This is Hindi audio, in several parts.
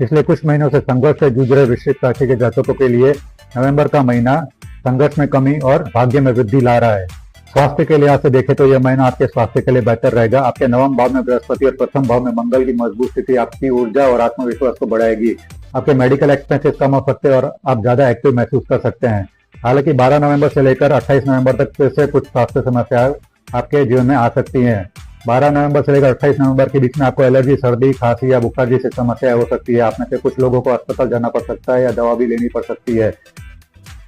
पिछले कुछ महीनों से संघर्ष से जूझ रहे वृश्चिक राशि के जातकों के लिए नवंबर का महीना संघर्ष में कमी और भाग्य में वृद्धि ला रहा है। स्वास्थ्य के लिहाज से देखें तो यह महीना आपके स्वास्थ्य के लिए बेहतर रहेगा। आपके नवम भाव में बृहस्पति और प्रथम भाव में मंगल की मजबूत स्थिति आपकी ऊर्जा और आत्मविश्वास को बढ़ाएगी। आपके मेडिकल एक्सपेंसेस कम हो सकते हैं और आप ज्यादा एक्टिव महसूस कर सकते हैं। हालांकि 12 नवंबर से लेकर 28 नवंबर तक फिर से कुछ स्वास्थ्य समस्याएं आपके जीवन में आ सकती हैं। 12 नवंबर से लेकर 28 नवंबर के बीच में आपको एलर्जी, सर्दी, खांसी या बुखार जैसी समस्या हो सकती है। आप में से कुछ लोगों को अस्पताल जाना पड़ सकता है या दवा भी लेनी पड़ सकती है।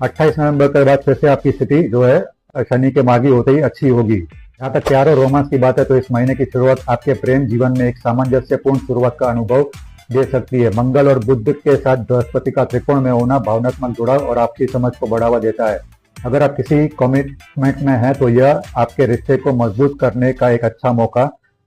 28 नवंबर के बाद फिर से आपकी स्थिति जो है शनि के मार्गी होते ही अच्छी होगी। जहाँ तक प्यार और रोमांस की बात है तो इस महीने की शुरुआत आपके प्रेम जीवन में एक सामंजस्यपूर्ण शुरुआत का अनुभव दे सकती है। मंगल और बुध के साथ बृहस्पति का त्रिकोण में होना भावनात्मक जुड़ाव और आपसी समझ को बढ़ावा देता है। अगर आप किसी कमिटमेंट में हैं तो यह आपके रिश्ते को मजबूत करने का एक अच्छा मौका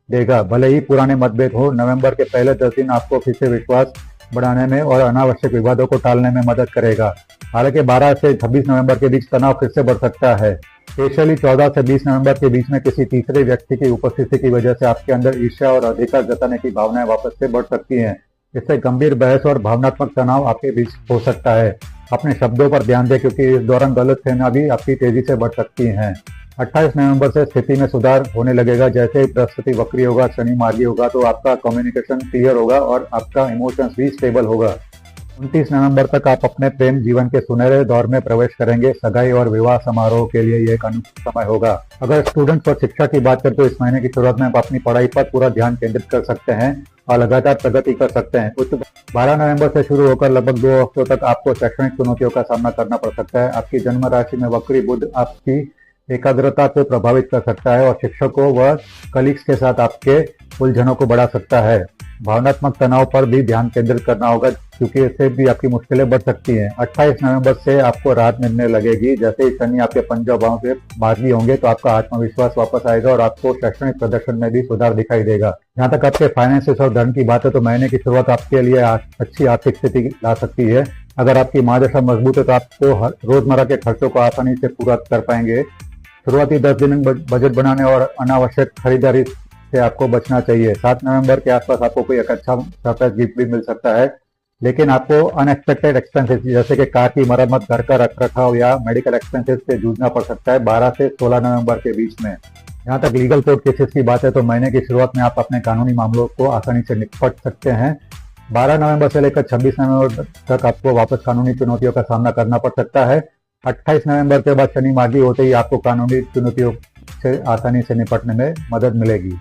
देगा। भले ही पुराने मतभेद हो, नवंबर के पहले 10 दिन आपको फिर से विश्वास बढ़ाने में और अनावश्यक विवादों को टालने में मदद करेगा। हालांकि 12 से 26 नवंबर के बीच तनाव फिर से बढ़ सकता है। स्पेशली 14 से 20 नवंबर के बीच में किसी तीसरे व्यक्ति की उपस्थिति की वजह से आपके अंदर ईर्ष्या और अधिकार जताने की भावनाएं वापस से बढ़ सकती हैं। इससे गंभीर बहस और भावनात्मक तनाव आपके बीच हो सकता है। अपने शब्दों पर ध्यान दें क्योंकि इस दौरान गलतफहमियां भी आपकी तेजी से बढ़ सकती हैं। 28 नवंबर से स्थिति में सुधार होने लगेगा। जैसे ही बृहस्पति वक्री होगा, शनि मार्गी होगा तो आपका कम्युनिकेशन क्लियर होगा और आपका इमोशंस भी स्टेबल होगा। 29 नवंबर तक आप अपने प्रेम जीवन के सुनहरे दौर में प्रवेश करेंगे। सगाई और विवाह समारोह के लिए यह एक अनुकूल समय होगा। अगर स्टूडेंट्स और शिक्षा की बात करें तो इस महीने की शुरुआत में आप अपनी पढ़ाई पर पूरा ध्यान केंद्रित कर सकते हैं और लगातार प्रगति कर सकते हैं। 12 नवंबर से शुरू होकर लगभग 2 हफ्तों तक आपको शैक्षणिक चुनौतियों का सामना करना पड़ सकता है। आपकी जन्म राशि में वक्री बुध आपकी एकाग्रता को प्रभावित कर सकता है और शिक्षकों व कलीग्स के साथ आपके उलझनों को बढ़ा सकता है। भावनात्मक तनाव पर भी ध्यान केंद्रित करना होगा क्योंकि इससे भी आपकी मुश्किलें बढ़ सकती हैं। 28 नवंबर से आपको राहत मिलने लगेगी। जैसे ही शनि आपके पंचम भाव से मार्गी होंगे तो आपका आत्मविश्वास वापस आएगा और आपको शैक्षणिक प्रदर्शन में भी सुधार दिखाई देगा। जहाँ तक आपके फाइनेंसेस और धन की बात है तो महीने की शुरुआत आपके लिए अच्छी आर्थिक स्थिति ला सकती है। अगर आपकी महादशा मजबूत है तो आपको रोजमर्रा के खर्चों को आसानी से पूरा कर पाएंगे। शुरुआती 10 दिन बजट बनाने और अनावश्यक खरीदारी से आपको बचना चाहिए। 7 नवंबर के आसपास आपको कोई एक अच्छा सरप्राइज गिफ्ट भी मिल सकता है, लेकिन आपको अनएक्सपेक्टेड एक्सपेंसेस जैसे कि कार की मरम्मत, घर का रखरखाव या मेडिकल एक्सपेंसेस से जूझना पड़ सकता है 12 से 16 नवंबर के बीच में। जहाँ तक लीगल कोर्ट केसेस की बात है तो महीने की शुरुआत में आप अपने कानूनी मामलों को आसानी से निपट सकते हैं। 12 नवंबर से लेकर 26 नवंबर तक आपको वापस कानूनी चुनौतियों का सामना करना पड़ सकता है। 28 नवंबर के बाद शनि मार्गी होते ही आपको कानूनी चुनौतियों से आसानी से निपटने में मदद मिलेगी।